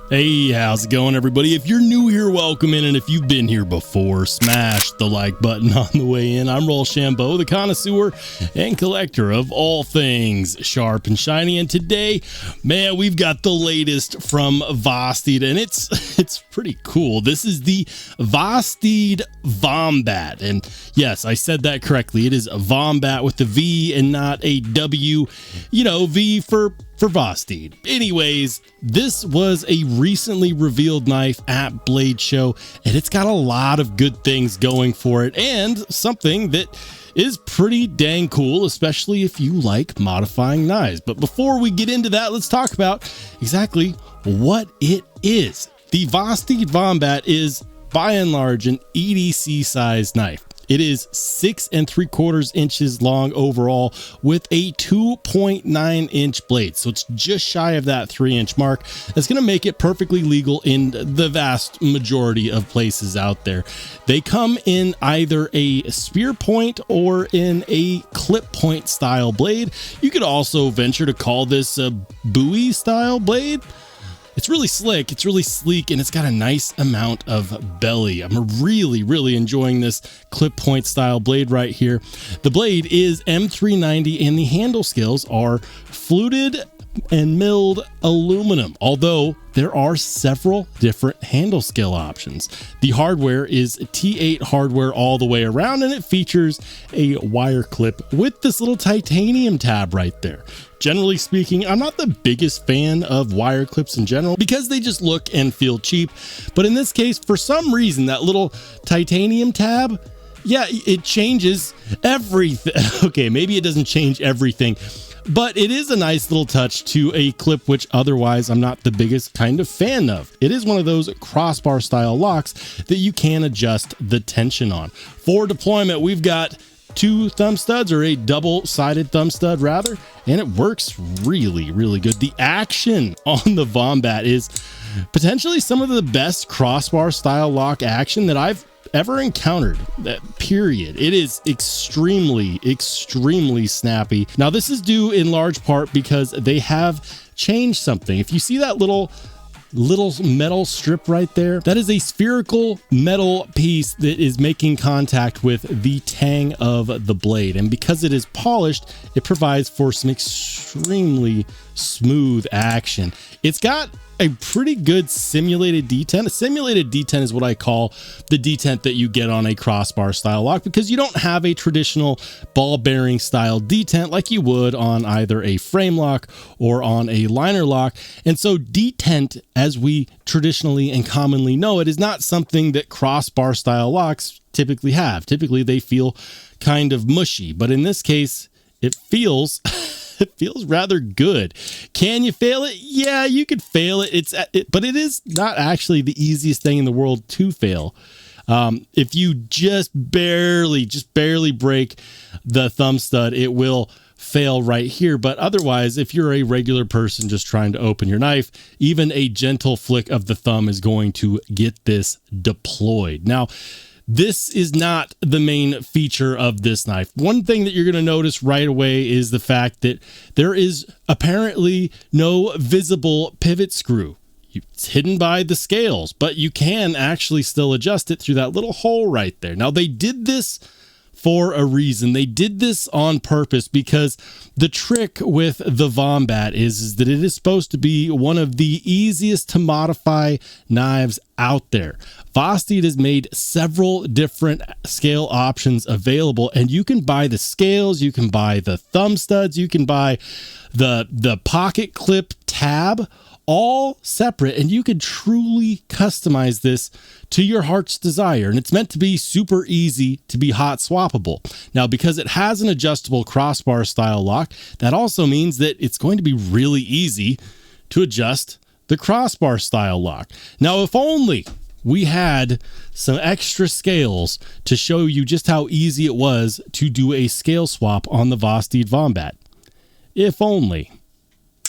Hey, how's it going, everybody? If you're new here, welcome in, and if you've been here before, smash the like button on the way in. I'm Rollshambo, the connoisseur and collector of all things sharp and shiny, and today, man, we've got the latest from VOSTEED, and it's pretty cool. This is the VOSTEED Vombat, and yes, I said that correctly. It is a Vombat with a V and not a W, you know, V for VOSTEED. Anyways, this was a recently revealed knife at Blade Show, and it's got a lot of good things going for it, and something that is pretty dang cool, especially if you like modifying knives. But before we get into that, let's talk about exactly what it is. The VOSTEED Vombat is, by and large, an EDC sized knife. It is 6 3/4 inches long overall with a 2.9 inch blade. So it's just shy of that 3-inch mark. That's going to make it perfectly legal in the vast majority of places out there. They come in either a spear point or in a clip point style blade. You could also venture to call this a buoy style blade. It's really slick, it's really sleek, and it's got a nice amount of belly. I'm really enjoying this clip point style blade right here. The blade is M390 and the handle scales are fluted and milled aluminum, although there are several different handle scale options. The hardware is T8 hardware all the way around, and it features a wire clip with this little titanium tab right there. Generally speaking, I'm not the biggest fan of wire clips in general because they just look and feel cheap. But in this case, for some reason, that little titanium tab, yeah, it changes everything. Okay, maybe it doesn't change everything, but it is a nice little touch to a clip which otherwise I'm not the biggest kind of fan of. It is one of those crossbar style locks that you can adjust the tension on. For deployment, we've got 2 thumb studs, or a double-sided thumb stud rather, and it works really good. The action on the Vombat is potentially some of the best crossbar style lock action that I've ever encountered, period. It is extremely snappy. Now, this is due in large part because they have changed something. If you see that little metal strip right there, that is a spherical metal piece that is making contact with the tang of the blade, and because it is polished, it provides for some extremely smooth action. It's got a pretty good simulated detent. A simulated detent is what I call the detent that you get on a crossbar style lock, because you don't have a traditional ball bearing style detent like you would on either a frame lock or on a liner lock. And so detent, as we traditionally and commonly know it, is not something that crossbar style locks typically have. Typically they feel kind of mushy, but in this case it feels it feels rather good. Can you fail it? Yeah, you could fail it. But it is not actually the easiest thing in the world to fail. If you just barely break the thumb stud, it will fail right here. But otherwise, if you're a regular person just trying to open your knife, even a gentle flick of the thumb is going to get this deployed. Now, this is not the main feature of this knife. One thing that you're going to notice right away is the fact that there is apparently no visible pivot screw. It's hidden by the scales, but you can actually still adjust it through that little hole right there. Now, they did this for a reason. They did this on purpose because the trick with the Vombat is that it is supposed to be one of the easiest to modify knives out there. VOSTEED has made several different scale options available, and you can buy the scales, you can buy the thumb studs, you can buy the pocket clip tab, all separate, and you could truly customize this to your heart's desire. And it's meant to be super easy to be hot swappable. Now, because it has an adjustable crossbar style lock, that also means that it's going to be really easy to adjust the crossbar style lock. Now, if only we had some extra scales to show you just how easy it was to do a scale swap on the VOSTEED Vombat. If only.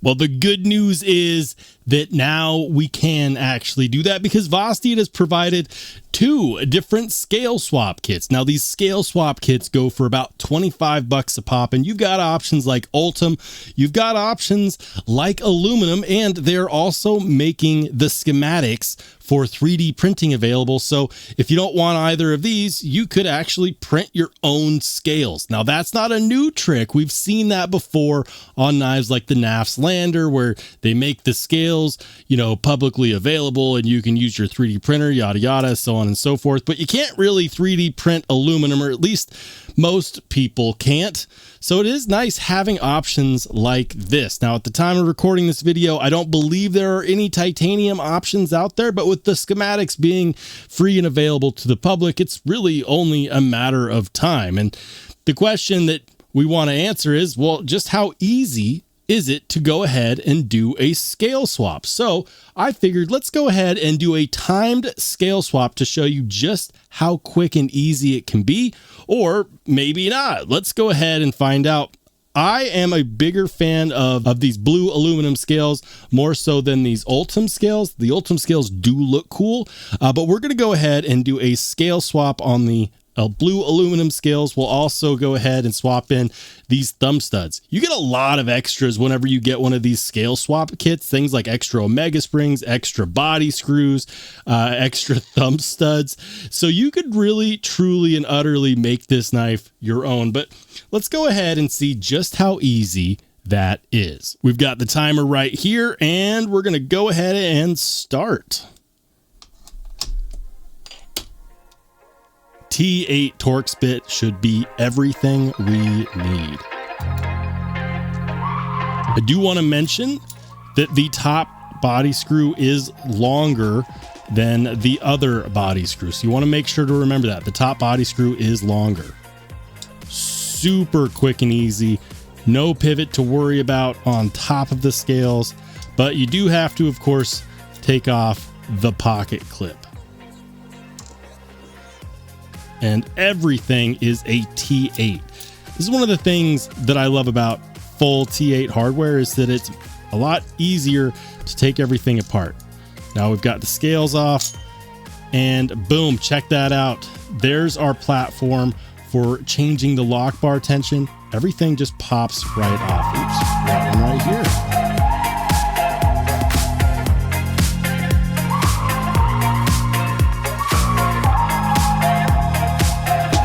Well, the good news is that now we can actually do that because VOSTEED has provided 2 different scale swap kits. Now, these scale swap kits go for about 25 bucks a pop, and you've got options like Ultim, you've got options like aluminum, and they're also making the schematics for 3D printing available. So if you don't want either of these, you could actually print your own scales. Now, that's not a new trick. We've seen that before on knives like the NAF's Lander, where they make the scales, you know, publicly available and you can use your 3D printer, yada, yada, so on and so forth. But you can't really 3D print aluminum, or at least most people can't. So it is nice having options like this. Now, at the time of recording this video, I don't believe there are any titanium options out there, but with the schematics being free and available to the public, it's really only a matter of time. And the question that we want to answer is, well, just how easy is it to go ahead and do a scale swap? So I figured let's go ahead and do a timed scale swap to show you just how quick and easy it can be, or maybe not. Let's go ahead and find out. I am a bigger fan of these blue aluminum scales more so than these Ultim scales. The Ultim scales do look cool, but we're going to go ahead and do a scale swap on the blue aluminum scales. We'll also go ahead and swap in these thumb studs. You get a lot of extras whenever you get one of these scale swap kits, things like extra omega springs, extra body screws, extra thumb studs. So you could really, truly, and utterly make this knife your own. But let's go ahead and see just how easy that is. We've got the timer right here, and we're going to go ahead and start. T8 Torx bit should be everything we need. I do want to mention that the top body screw is longer than the other body screw. So you want to make sure to remember that. The top body screw is longer. Super quick and easy. No pivot to worry about on top of the scales. But you do have to, of course, take off the pocket clip. And everything is a T8. This is one of the things that I love about full T8 hardware, is that it's a lot easier to take everything apart. Now we've got the scales off, and boom, check that out. There's our platform for changing the lock bar tension. Everything just pops right off. Oops, that one right here.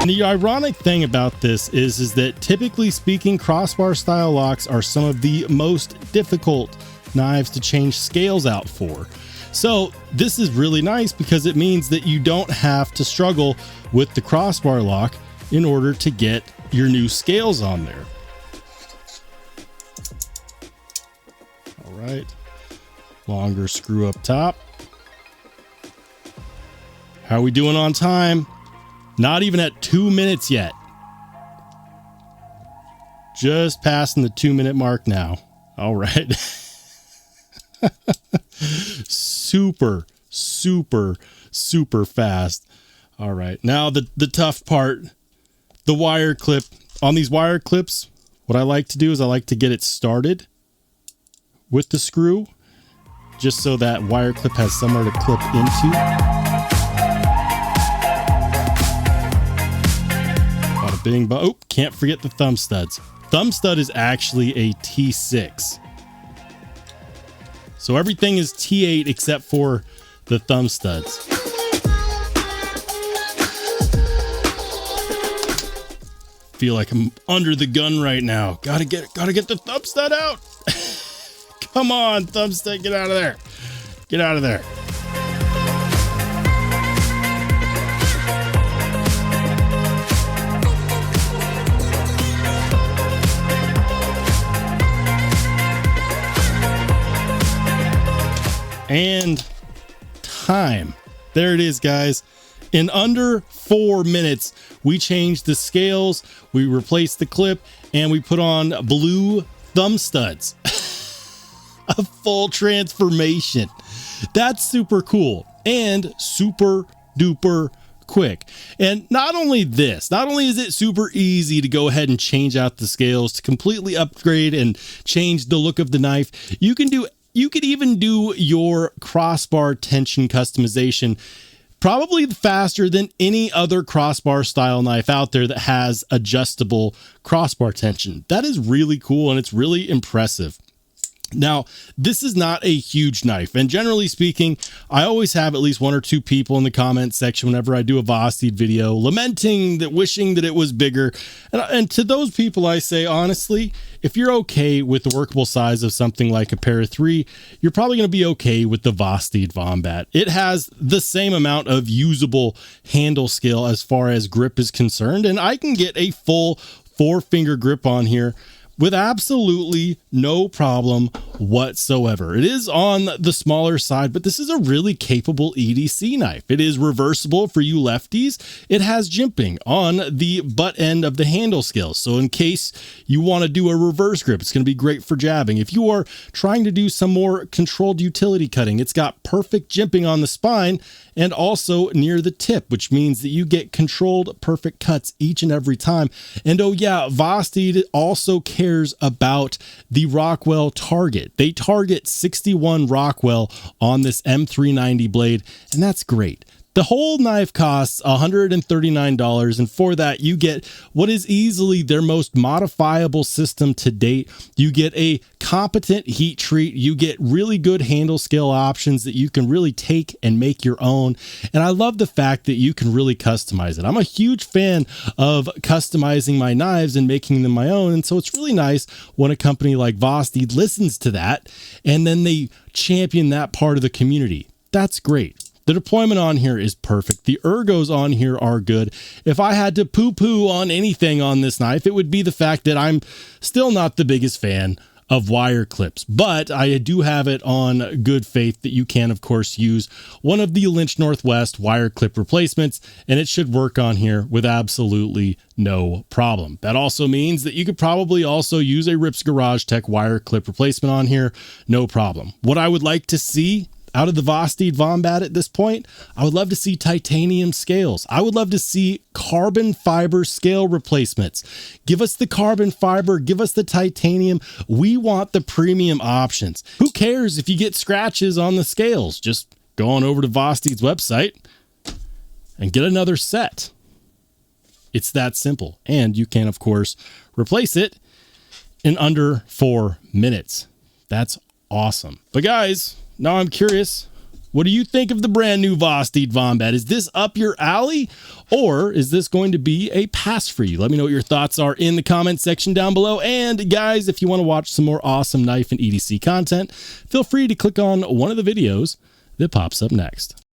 And the ironic thing about this is that typically speaking, crossbar style locks are some of the most difficult knives to change scales out for. So this is really nice because it means that you don't have to struggle with the crossbar lock in order to get your new scales on there. All right, longer screw up top. How are we doing on time? Not even at 2 minutes yet. Just passing the 2-minute mark now. All right. Super, super, super fast. All right. Now the tough part, the wire clip. On these wire clips, what I like to do is I like to get it started with the screw, just so that wire clip has somewhere to clip into. Bing, but oh, can't forget the thumb studs. Thumb stud is actually a T6. So everything is T8 except for the thumb studs. Feel like I'm under the gun right now. Gotta get the thumb stud out. Come on, thumb stud, get out of there. Get out of there. And time. There it is, guys. In under 4 minutes, we changed the scales, we replaced the clip, and we put on blue thumb studs. A full transformation. That's super cool and super duper quick. And not only is it super easy to go ahead and change out the scales to completely upgrade and change the look of the knife, you could even do your crossbar tension customization probably faster than any other crossbar style knife out there that has adjustable crossbar tension. That is really cool, and it's really impressive. Now, this is not a huge knife, and generally speaking, I always have at least 1 or 2 people in the comment section whenever I do a VOSTEED video lamenting that, wishing that it was bigger. And to those people, I say, honestly, if you're okay with the workable size of something like a Para 3, you're probably going to be okay with the VOSTEED Vombat. It has the same amount of usable handle scale as far as grip is concerned, and I can get a full 4-finger grip on here with absolutely no problem whatsoever. It is on the smaller side, but this is a really capable EDC knife. It is reversible for you lefties. It has jimping on the butt end of the handle scale. So in case you want to do a reverse grip, it's going to be great for jabbing. If you are trying to do some more controlled utility cutting, it's got perfect jimping on the spine and also near the tip, which means that you get controlled perfect cuts each and every time. And oh yeah, VOSTEED also cares about the Rockwell target. They target 61 Rockwell on this M390 blade, and that's great. The whole knife costs $139, and for that you get what is easily their most modifiable system to date. You get a competent heat treat, you get really good handle scale options that you can really take and make your own, and I love the fact that you can really customize it. I'm a huge fan of customizing my knives and making them my own, and so it's really nice when a company like VOSTEED listens to that and then they champion that part of the community. That's great. The deployment on here is perfect. The ergos on here are good. If I had to poo-poo on anything on this knife, it would be the fact that I'm still not the biggest fan of wire clips, but I do have it on good faith that you can, of course, use one of the Lynch Northwest wire clip replacements, and it should work on here with absolutely no problem. That also means that you could probably also use a Rips Garage Tech wire clip replacement on here, no problem. What I would like to see out of the VOSTEED Vombat at this point, I would love to see titanium scales. I would love to see carbon fiber scale replacements. Give us the carbon fiber, give us the titanium. We want the premium options. Who cares if you get scratches on the scales? Just go on over to VOSTEED's website and get another set. It's that simple. And you can, of course, replace it in under 4 minutes. That's awesome. But guys, now I'm curious, what do you think of the brand new VOSTEED Vombat? Is this up your alley, or is this going to be a pass for you? Let me know what your thoughts are in the comment section down below. And guys, if you want to watch some more awesome knife and EDC content, feel free to click on one of the videos that pops up next.